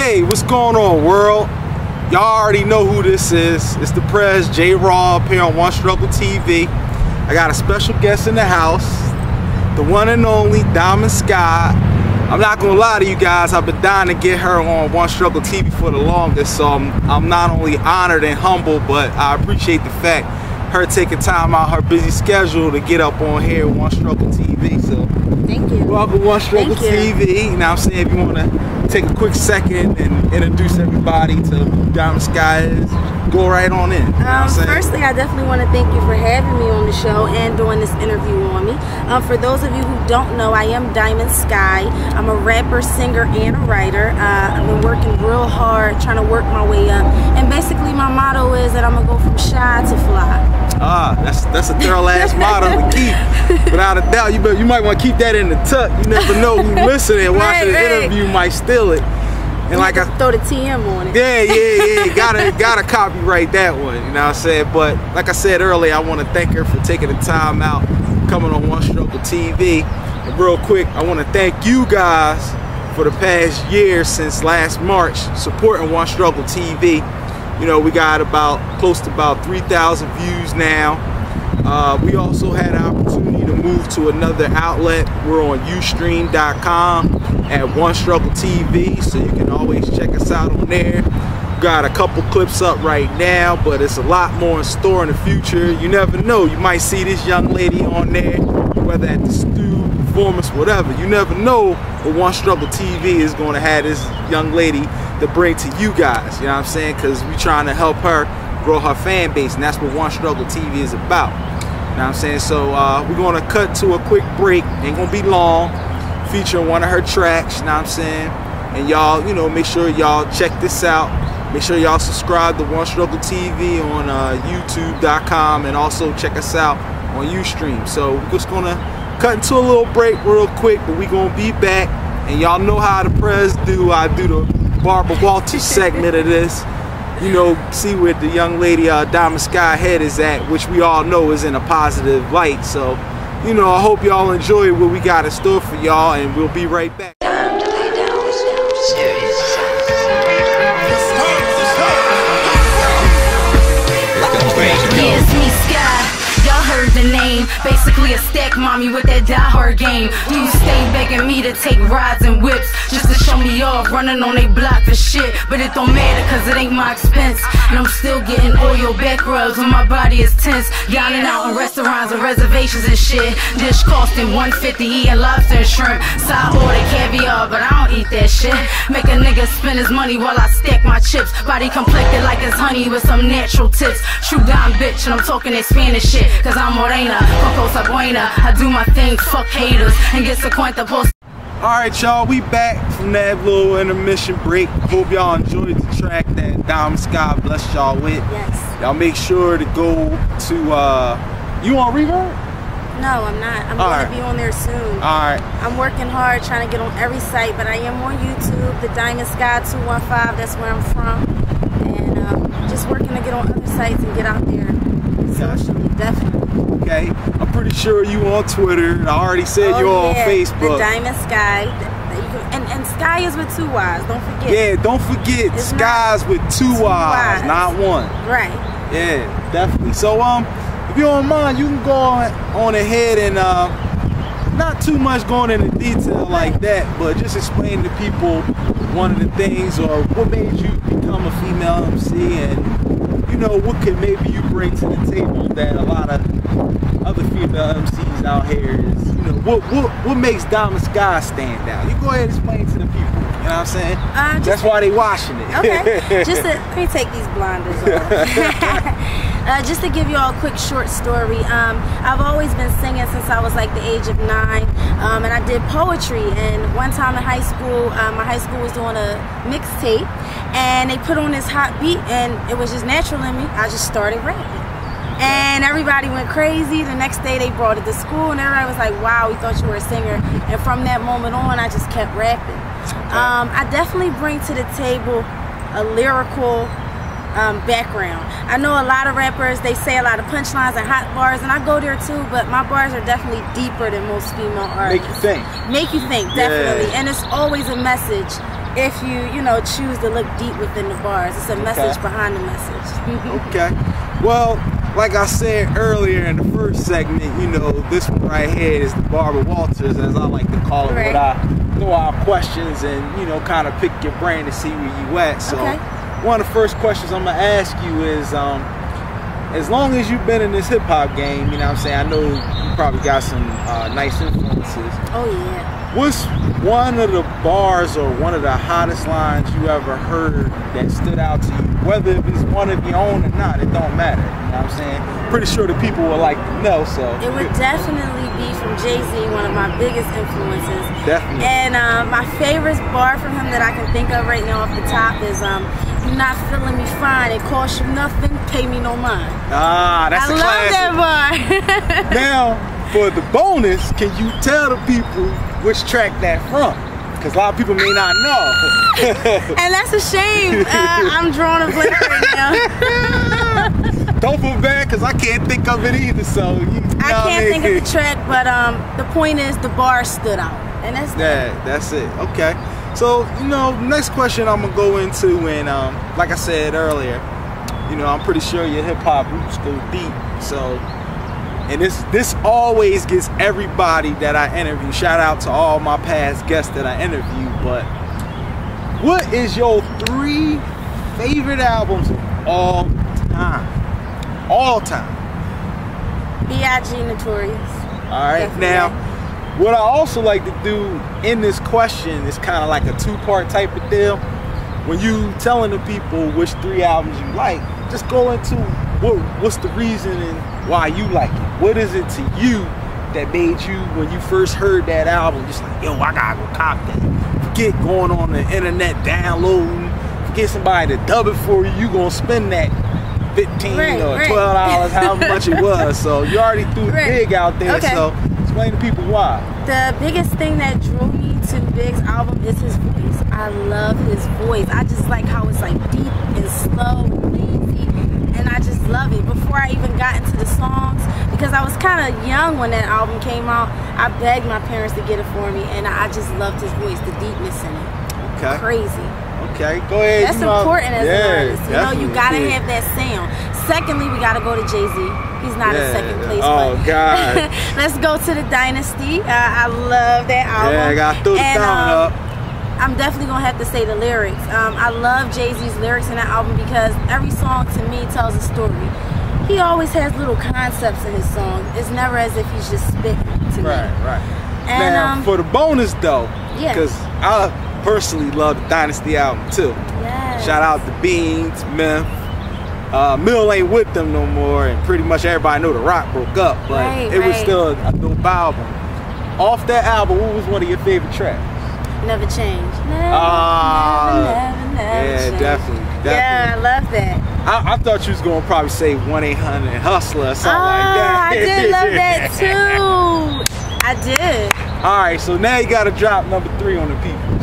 Hey, what's going on, world? Y'all already know who this is. It's the Prez, J Raw, up here on 1struggleTV. I got a special guest in the house, the one and only Diamond Skyy. I'm not gonna lie to you guys, I've been dying to get her on 1struggleTV for the longest, so I'm not only honored and humble, but I appreciate the fact her taking time out her busy schedule to get up on here on 1struggleTV. So thank you. Welcome 1struggleTV. You know what I'm saying? If you want to take a quick second and introduce everybody to who Diamond Skyy is, go right on in. You know what I'm saying? Firstly, I definitely want to thank you for having me on the show and doing this interview on me. For those of you who don't know, I am Diamond Skyy. I'm a rapper, singer, and a writer. I've been working real hard, trying to work my way up. And basically, my motto is that I'm going to go from shy to fly. That's a thorough ass motto to keep. Without a doubt, you might want to keep that in the tuck. You never know who listening and watching the interview might steal it. And like I throw the TM on it. Yeah. Gotta copyright that one. You know what I'm saying? But like I said earlier, I want to thank her for taking the time out, coming on 1struggleTV. And real quick, I want to thank you guys for the past year since last March supporting 1struggleTV. You know, we got close to about 3,000 views now. We also had an opportunity to move to another outlet. We're on ustream.com at 1struggleTV, so you can always check us out on there. Got a couple clips up right now, but it's a lot more in store in the future. You never know, you might see this young lady on there, whether at the stew, performance, whatever. You never know what 1struggleTV is going to have this young lady to bring to you guys. You know what I'm saying? Because we're trying to help her grow her fan base, and that's what 1struggleTV is about. You know what I'm saying? So we're going to cut to a quick break. Ain't going to be long. Featuring one of her tracks, you know what I'm saying? And y'all, you know, make sure y'all check this out. Make sure y'all subscribe to 1struggleTV on youtube.com, and also check us out on Ustream. So we're just gonna cut into a little break real quick, but we're gonna be back. And y'all know how the Prez do. I do the Barbara Walters segment of this. You know, see where the young lady Diamond Skyy head is at, which we all know is in a positive light. So, you know, I hope y'all enjoy what we got in store for y'all, and we'll be right back. Time to lay down serious. Yeah, it's me, Skyy. Y'all heard the name. Basically a stack mommy with that die-hard game. You stay begging me to take rides and whips just to show me off, running on they block for shit. But it don't matter cause it ain't my expense. And I'm still getting oil back rubs when my body is tense. Dining out in restaurants and reservations and shit. Dish costing $150, eating lobster and shrimp. Side order caviar, but I don't eat that shit. Make a nigga spend his money while I stack my chips. Body complected like it's honey with some natural tips. True dime bitch, and I'm talking that Spanish shit. Cause I'm morena, coco buena. I do my thing, fuck haters, and get se cuenta post. Alright y'all, we back from that little intermission break. Hope y'all enjoyed the track that Diamond Skyy blessed y'all with. Yes. Y'all make sure to go to, you on Reverb? No, I'm not. I'm going to be on there soon. Alright. I'm working hard trying to get on every site, but I am on YouTube, the Diamond Skyy 215, that's where I'm from. And just working to get on other sites and get out there. Socially, definitely. Okay, I'm pretty sure you on Twitter. I already said you're on Facebook. The Diamond Skyy. And Skyy is with 2 Y's, don't forget. Yeah, don't forget, Skyy's with 2 Y's, not one. Right. Yeah, definitely. So if you don't mind, you can go on ahead and not too much going into detail like that, but just explain to people one of the things, or what made you become a female MC, and you know, what could maybe you bring to the table that a lot of other female MCs out here is, you know, what makes Diamond Skyy stand out? You go ahead and explain to the people, you know what I'm saying? That's why they watching it. Okay, let me take these blinders off. Just to give you all a quick short story, I've always been singing since I was like the age of 9, and I did poetry. And one time in high school, my high school was doing a mixtape, and they put on this hot beat, and it was just natural in me. I just started rapping. And everybody went crazy. The next day they brought it to school, and everybody was like, wow, we thought you were a singer. And from that moment on, I just kept rapping. I definitely bring to the table a lyrical background. I know a lot of rappers, they say a lot of punchlines and hot bars, and I go there too, but my bars are definitely deeper than most female artists. Make you think. Make you think, definitely. Yeah. And it's always a message. if you know, choose to look deep within the bars. It's a message behind the message. Okay. Well, like I said earlier in the first segment, you know, this one right here is the Barbara Walters, as I like to call it, Right. where I throw out questions and, you know, kind of pick your brain to see where you at. So one of the first questions I'm going to ask you is, as long as you've been in this hip-hop game, you know what I'm saying, I know you probably got some nice influences. Oh, yeah. What's one of the bars or one of the hottest lines you ever heard that stood out to you? Whether it's one of your own or not, it don't matter. You know what I'm saying? Pretty sure the people would like to know, so. It would definitely be from Jay-Z, one of my biggest influences. Definitely. And my favorite bar from him that I can think of right now off the top is, "You not feeling me fine, it costs you nothing, pay me no mind." Ah, that's a classic. I love that bar. Now, for the bonus, can you tell the people which track that from? Because a lot of people may not know. And that's a shame. I'm drawing a blank right now. Don't feel bad, because I can't think of it either. So I can't think of the track, but the point is the bar stood out, and that's that's it. Okay. So, you know, next question I'm gonna go into, and like I said earlier, you know, I'm pretty sure your hip hop roots go deep. So, and this always gets everybody that I interview. Shout out to all my past guests that I interview. But what is your 3 favorite albums of all time? All time. B.I.G. Notorious. All right. Definitely. Now, what I also like to do in this question is kind of like a 2-part type of deal. When you telling the people which 3 albums you like, just go into what's the reason and why you like it. What is it to you that made you, when you first heard that album, just like, yo, I gotta go cop that. Forget going on the internet downloading. Forget somebody to dub it for you. You gonna spend that $15 or $12, however much it was. So you already threw the big out there. So explain to people why. The biggest thing that drew me to Big's album is his voice. I love his voice. I just like how it's like deep and slow and easy, and I just love it. Before I even got into the songs, because I was kind of young when that album came out, I begged my parents to get it for me, and I just loved his voice, the deepness in it. Okay. Crazy. Okay, go ahead. That's important as an artist. You know, you gotta have that sound. Secondly, we gotta go to Jay-Z. He's not in second place. Oh, but God. Let's go to the Dynasty. I love that album. Yeah, I gotta throw the sound up. I'm definitely gonna have to say the lyrics. I love Jay-Z's lyrics in that album because every song to me tells a story. He always has little concepts in his song. It's never as if he's just spitting to me. Right. And, now, for the bonus though, because I personally love the Dynasty album too. Yes. Shout out to Beans, Myth. Mill ain't with them no more, and pretty much everybody know the Rock broke up, but it was still a dope album. Off that album, what was one of your favorite tracks? Never Change. Never yeah, change. definitely. Yeah, I love that. I thought you was gonna probably say 1-800 Hustler or something like that. I did love that too. I did. All right, so now you gotta drop number 3 on the peoples.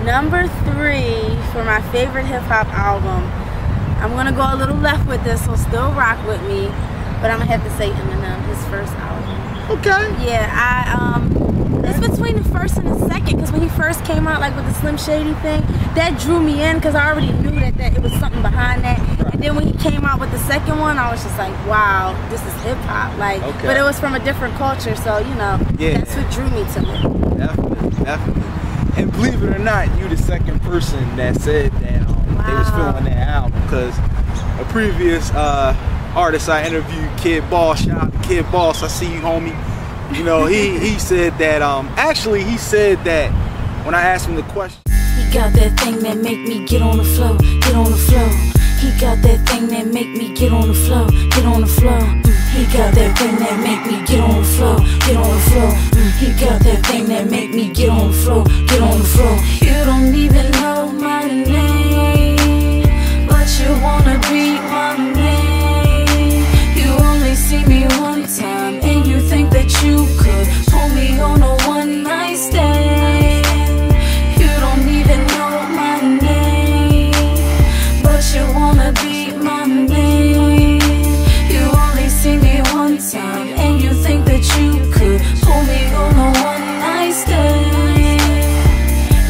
Number 3 for my favorite hip hop album. I'm gonna go a little left with this, so still rock with me. But I'm gonna have to say Eminem, his first album. Okay. Yeah, it's between the first and the second, because when he first came out, like with the Slim Shady thing, that drew me in because I already knew that it was something behind that. And then when he came out with the second one, I was just like, wow, this is hip hop. Like, but it was from a different culture, so you know, that's what drew me to it. Definitely. And believe it or not, you the second person that said that they was feeling that album, because a previous artist I interviewed, Kid Boss, shout out to Kid Boss, I see you, homie. You know, he said that, actually he said that when I asked him the question. He got that thing that make me get on the flow, get on the flow. He got that thing that make me get on the flow, get on the flow. He got that thing that make me get on the flow, get on the flow. He got that thing that make me get on the flow, get on the flow. You don't even know my name, but you wanna be my name. You only see me one time, and you think that you could pull me on a one-night stand. You don't even know my name, but you wanna be my man. You only see me one time, and you think that you could pull me on a one-night stand.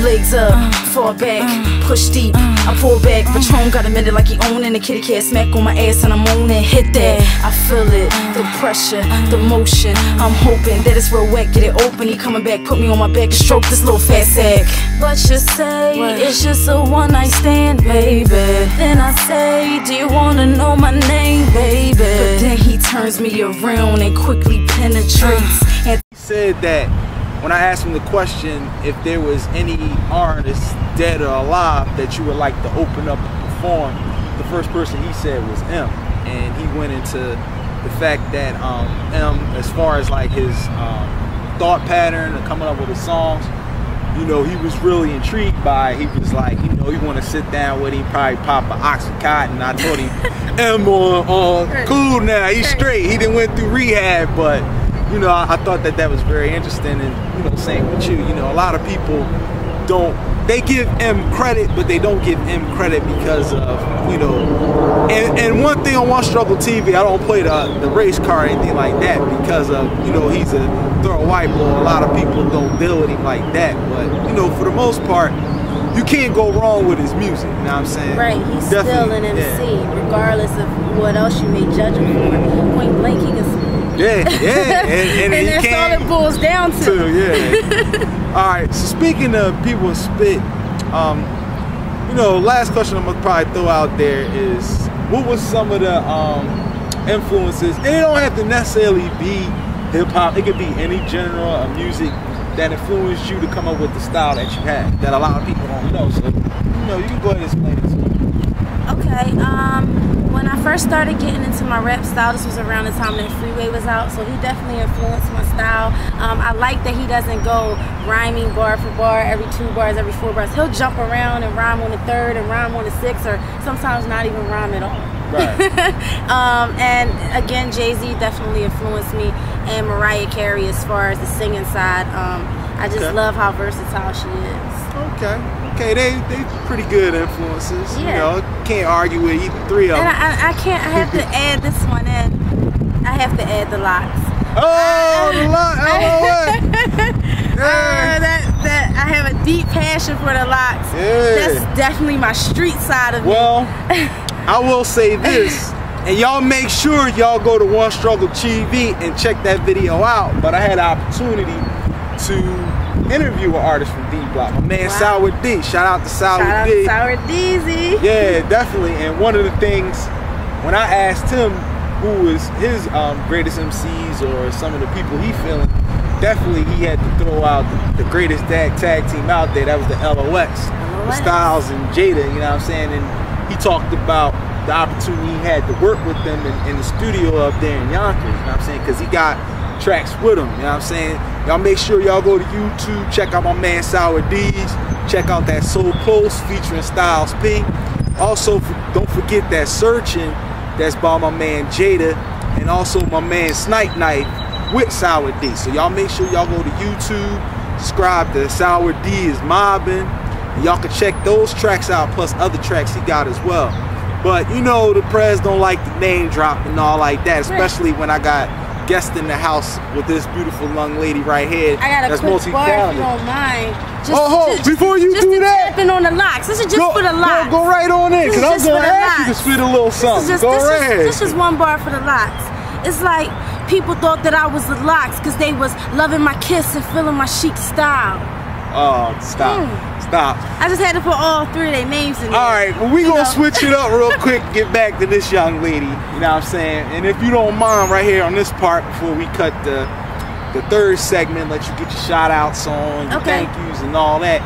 Legs up, fall back, push deep, I pull back. Patron got a minute like he owning. The kitty cat smack on my ass and I'm on it. Hit that, I feel it, the pressure, the motion. I'm hoping that it's real wet, get it open. He coming back, put me on my back, stroke this little fat sack. But you say it's just a one night stand, baby. Then I say, do you wanna know my name, baby? But then he turns me around and quickly penetrates. And He said that when I asked him the question if there was any artist dead or alive that you would like to open up and perform, the first person he said was M. And he went into the fact that M, as far as like his thought pattern and coming up with his songs, you know, he was really intrigued by it. He was like, you know, he want to sit down with him, probably pop an Oxycontin. I told him, M on cool now, he's straight. He didn't went through rehab, but you know, I thought that was very interesting. And you know, same with you. You know, a lot of people they give M credit, but they don't give M credit because of, you know, and one thing on One Struggle TV, I don't play the race car or anything like that because of, you know, he's a thorough white boy. A lot of people don't deal with him like that, but you know, for the most part, you can't go wrong with his music. You know what I'm saying? Right, he's still an MC, regardless of what else you may judge him for. Point blank, he can spit. Yeah, and and that's all it boils down to. Yeah. All right. So speaking of people spit, you know, last question I'm gonna probably throw out there is, what was some of the influences? And it don't have to necessarily be hip hop. It could be any genre of music that influenced you to come up with the style that you had that a lot of people don't know. So, you know, you can go ahead and explain it to me. Okay. When I first started getting into my rap style, this was around the time that Freeway was out, so he definitely influenced my style. I like that he doesn't go rhyming bar for bar, every 2 bars, every 4 bars. He'll jump around and rhyme on the 3rd and rhyme on the 6th, or sometimes not even rhyme at all. Right. And again, Jay-Z definitely influenced me, and Mariah Carey as far as the singing side. I just love how versatile she is. Okay, they pretty good influences. Yeah. You know, can't argue with either 3 of them. And I have to add this one in. I have to add the locks. Oh, the locks! That I have a deep passion for the locks. Yeah. That's definitely my street side of me. Well, I will say this, and y'all make sure y'all go to One Struggle TV and check that video out. But I had the opportunity to interview an artist from D Block, my man Sour D. Shout out to Sour D. Sour DZ. Yeah, definitely. And one of the things, when I asked him who was his greatest MCs or some of the people he feeling, definitely he had to throw out the greatest tag team out there. That was the LOX. With Styles and Jada, you know what I'm saying? And he talked about the opportunity he had to work with them in the studio up there in Yonkers, you know what I'm saying? Because he got tracks with him, you know what I'm saying? Y'all make sure y'all go to YouTube, check out my man Sour D's, check out that So Close featuring Styles P. Also, don't forget that Searching, that's by my man Jada, and also my man Snipe Knife with Sour D. So y'all make sure y'all go to YouTube, subscribe to Sour D is Mobbing, and y'all can check those tracks out, plus other tracks he got as well. But you know, the press don't like the name drop and all like that, especially when I got guest in the house with this beautiful young lady right here. I got a quick bar if you don't mind. Before you do that, tapping on the locks. This is just for the locks. Go right on in, because I'm going to ask you to spit a little something. Go right ahead. This is one bar for the locks. It's like people thought that I was the locks because they was loving my kiss and feeling my chic style. Oh, stop. Stop. I just had to put all 3 of their names in there. Alright, well, we gonna switch it up real quick, get back to this young lady, you know what I'm saying? And if you don't mind, right here on this part, before we cut the 3rd segment, let you get your shout outs on, your thank yous and all that.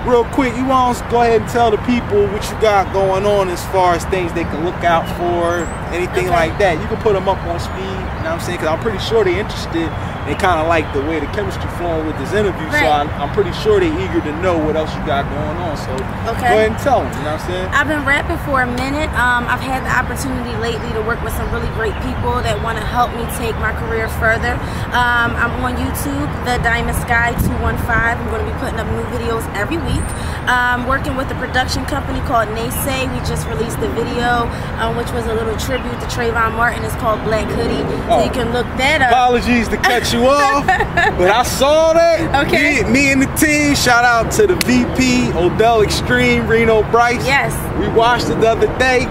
Real quick, you want to go ahead and tell the people what you got going on as far as things they can look out for, anything like that. You can put them up on speed, you know what I'm saying? Because I'm pretty sure they're interested. They kind of like the way the chemistry flowing with this interview, so I'm pretty sure they're eager to know what else you got going on. So go ahead and tell them, you know what I'm saying? I've been rapping for a minute. I've had the opportunity lately to work with some really great people that want to help me take my career further. I'm on YouTube, The Diamond Skyy 215. I'm going to be putting up new videos every week. Working with a production company called Naysay. We just released a video, which was a little tribute to Trayvon Martin. It's called Black Hoodie, so you can look that up. Apologies to cut you off, but I saw that. Okay. Me and the team, shout out to the VP, Odell Extreme, Reno Bryce. Yes. We watched it the other day.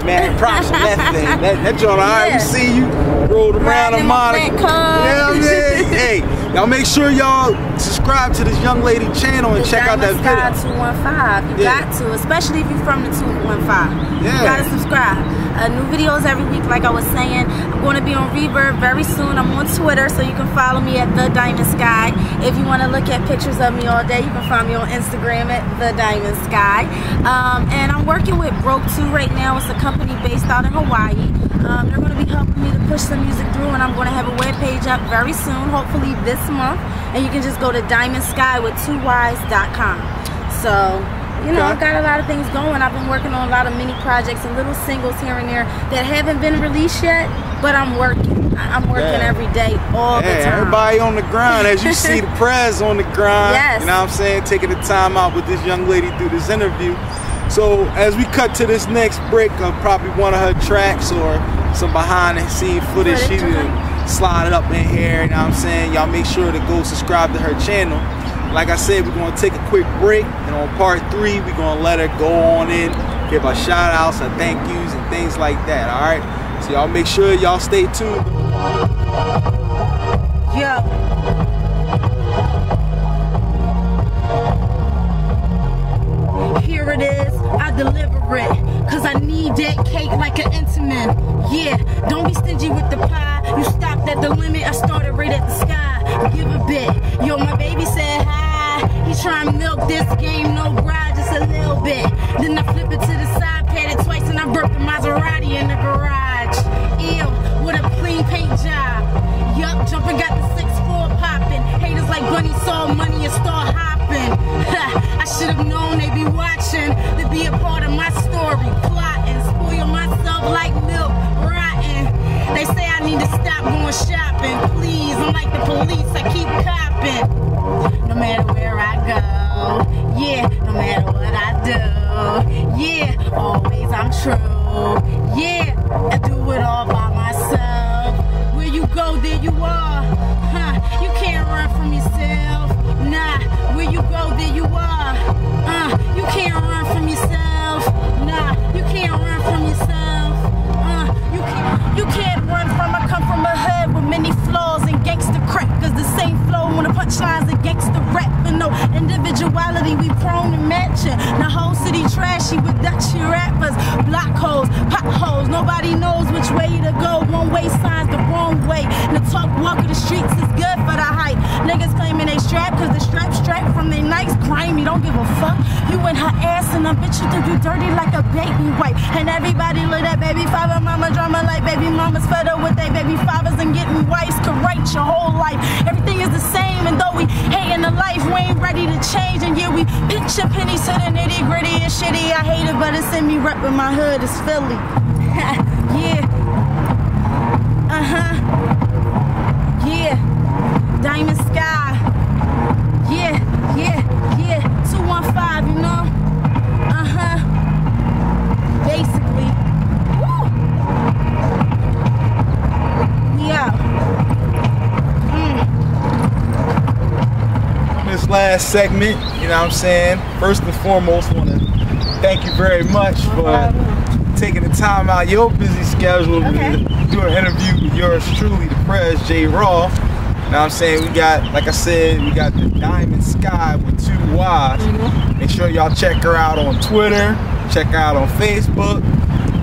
Man, props on that thing. That joint, alright, we see you rolled around a Monica. Yeah, man. Hey, y'all make sure y'all subscribe to this young lady channel and check out that video. Skyy 215. You got to, especially if you're from the 215. You gotta subscribe. New videos every week, like I was saying. I'm going to be on Reverb very soon. I'm on Twitter, so you can follow me at The Diamond Skyy. If you want to look at pictures of me all day, you can find me on Instagram at The Diamond Skyy. And I'm working with Broke 2 right now. It's a company based out in Hawaii. They're going to be helping me to push some music through, and I'm going to have a webpage up very soon, hopefully this month. And you can just go to diamondskywith2ys.com. So, you know, I've got a lot of things going. I've been working on a lot of mini projects and little singles here and there that haven't been released yet, but I'm working. I'm working every day, all the time. Everybody on the grind. As you see, the press on the grind. Yes. You know what I'm saying? Taking the time out with this young lady through this interview. So as we cut to this next break of probably one of her tracks or some behind the scene footage, she done slide it up in here. You know what I'm saying? Y'all make sure to go subscribe to her channel. Like I said, we're going to take a quick break, and on part 3, we're going to let her go on in, give her shout outs, her thank yous, and things like that, alright? So y'all make sure y'all stay tuned. Yo. Here it is, I deliver it, cause I need that cake like an intimate. Yeah, don't be stingy with the pie. You stopped at the limit, I started right at the sky. Give a bit. Yo, my baby said hi. He trying to milk this game, no bride, just a little bit. Then I flip it to the side, pat it twice, and I burped the Maserati in the garage. Ew, what a clean paint job. Yup, jumping got the 6'4" popping. Haters like Bunny saw money and start hopping. I should have known they be watching to be a part of my story. Plotting, spoil myself like milk, rotten. They say I need to stop going shopping. Please, I'm like the police, I keep copping. No matter where I go, yeah, no matter what I do, yeah, always I'm true. Yeah, I do it all by myself. Where you go, there you are. You can't run from yourself. Nah, where you go, there you are. You can't run from yourself. Nah, you can't run from yourself. You can't run from. I come from a hood with many flaws and gangster crap. Cause the same flow on the punchlines against the rap. But no individuality, we prone to matching. The whole city trashy with Dutchy rappers. Block holes, potholes, nobody knows which way to go. One way signs the wrong way. The talk walk of the streets is good for the hype. Niggas claiming they strap cause the strap from they nights grimy, don't give a fuck. You in her ass and a bitch you think you dirty like a baby wipe. And everybody look at baby father mama drama like baby mamas fed up with they baby fathers and getting wives could write your whole life. Everything is the same and though we hating the life, we ain't ready to change. And yeah, we picture pennies to the nitty gritty and shitty. I hate it but it's in me, reppin' my hood is Philly. Yeah. Yeah. Diamond Skyy. Yeah, yeah, yeah. 215, you know? Basically. Woo! We out. This last segment, you know what I'm saying? First and foremost, I want to thank you very much for taking the time out your busy schedule to do an interview with yours truly, the Prez J Raw. You know what I'm saying? We got, like I said, we got the Diamond Skyy with 2 Ys. Make sure y'all check her out on Twitter, check her out on Facebook.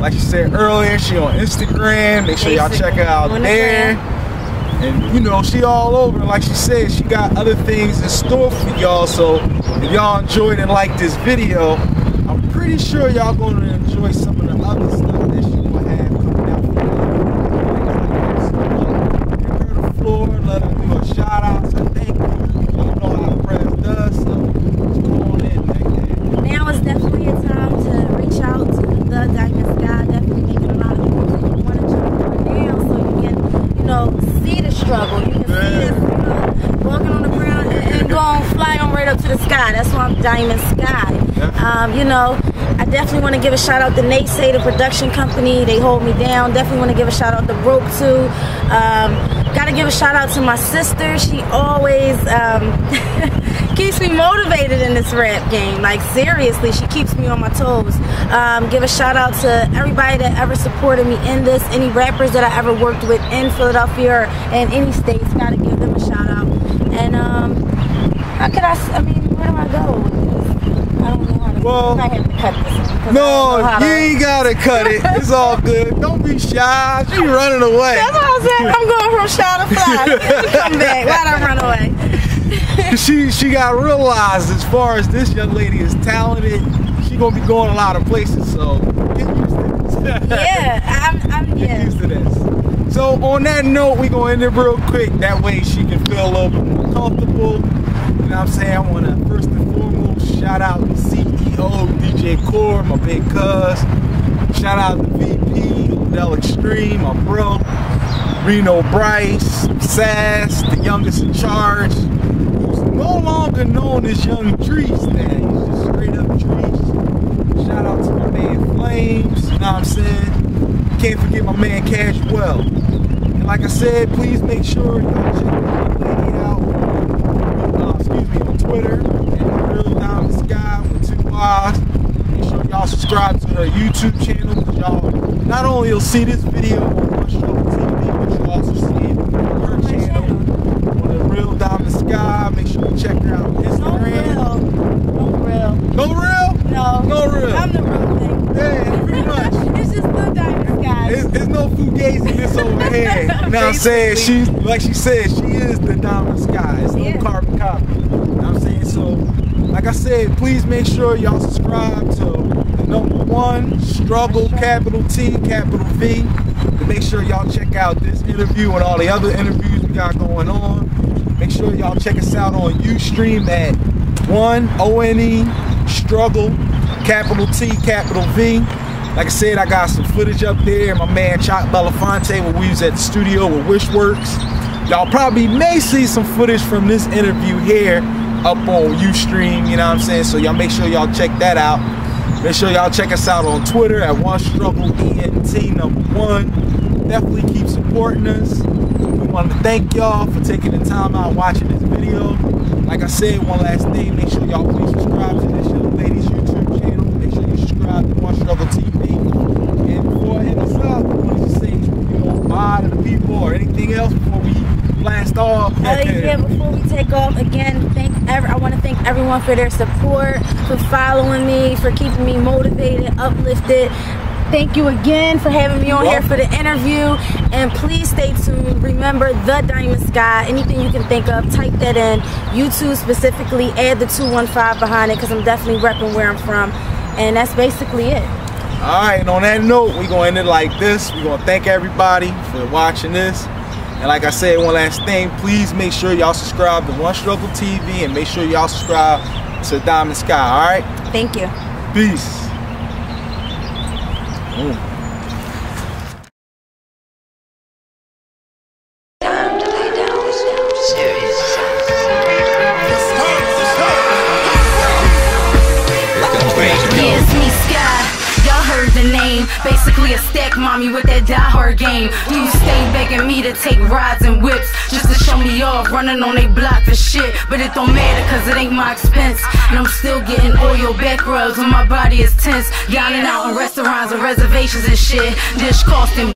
Like she said earlier, she on Instagram. Make sure y'all check her out there. And you know, she all over. Like she said, she got other things in store for y'all. So if y'all enjoyed and liked this video, I'm pretty sure y'all gonna enjoy some of the other stuff that she gonna have coming out for y'all. Give her the floor, let her do a shout out, so thank you. You know how Prez does, so come on in, now it's definitely a time to reach out to the Diamond Skyy. Definitely making a lot of people that you want to jump on now so you can, you know, see the struggle. You can see this walking on the ground and go on, fly on right up to the Skyy. That's why I'm Diamond Skyy. You know, I definitely want to give a shout out to Naysay, the production company. They hold me down. Definitely want to give a shout out to Broke too. Gotta give a shout out to my sister. She always keeps me motivated in this rap game. Like, seriously, she keeps me on my toes. Give a shout out to everybody that ever supported me in this. Any rappers that I ever worked with in Philadelphia or in any states, gotta give them a shout out. And how could I mean, where do I go with this? I don't know how to. Well, I have to cut this. No, you ain't gotta cut it. It's all good. Don't be shy. She running away. That's what I said. I'm going from shy to fly. Let me come back. Why'd I run away? She got realized, as far as this young lady is talented, she gonna be going a lot of places. So get used to this. Yeah, Get used to this. So on that note, we gonna end it real quick. That way she can feel a little bit more comfortable. You know what I'm saying? I wanna first and foremost shout out the CEO, DJ Core, my big cuz. Shout out to VP, Odell Extreme, my bro. Reno Bryce, Sass, the youngest in charge. Who's no longer known as Young Trees now. He's just straight up Trees. Shout out to my man Flames, you know what I'm saying? Can't forget my man Cashwell. And like I said, please make sure y'all check the lady out on Twitter at Real Diamond Skyy with 2 Y's. Make sure y'all subscribe to her YouTube channel, because y'all not only will see this video on 1struggleTV, but you'll also see it on her channel on the Real Diamond Skyy. Make sure you check her out on Instagram. No real. No real? No. No real. I'm the real thing. Yeah, pretty much. It's just the Diamond Skyy. There's no fugaziness over here. You know what I'm saying? She's, like she said, she is the Diamond Skyy. It's no carbon copy. You know what I'm saying? So, like I said, please make sure y'all subscribe to the #1 Struggle, capital T, capital V. To make sure y'all check out this interview and all the other interviews we got going on. Make sure y'all check us out on Ustream at 1ONE Struggle, capital T, capital V. Like I said, I got some footage up there. My man Chop Belafonte, when we was at the studio with Wishworks. Y'all probably may see some footage from this interview here up on Ustream, you know what I'm saying? So y'all make sure y'all check that out. Make sure y'all check us out on Twitter at 1struggleENT #1. Definitely keep supporting us. We want to thank y'all for taking the time out watching this video. Like I said, one last thing, make sure y'all please subscribe to this young lady's YouTube channel. Make sure you subscribe to 1struggleTV. And before I end this up, I want to just say, bye to the people or anything else before we blast off. Yeah, before we take off, again, I want to thank everyone for their support, for following me, for keeping me motivated, uplifted. Thank you again for having me on here for the interview. And please stay tuned. Remember, the Diamond Skyy. Anything you can think of, type that in. YouTube specifically, add the 215 behind it, because I'm definitely repping where I'm from. And that's basically it. Alright, and on that note, we're going to end it like this. We're going to thank everybody for watching this. And like I said, one last thing, please make sure y'all subscribe to 1struggleTV and make sure y'all subscribe to Diamond Skyy, alright? Thank you. Peace. Time to lay down serious. Yeah, it's me, Skyy. Y'all heard the name. Basically a stack mommy with that die-hard game. You stay begging me to take rides and whips just to show me off, running on they block for shit. But it don't matter, cause it ain't my expense. And I'm still getting oil back rubs when my body is tense. Dining out in restaurants and reservations and shit. Dish costing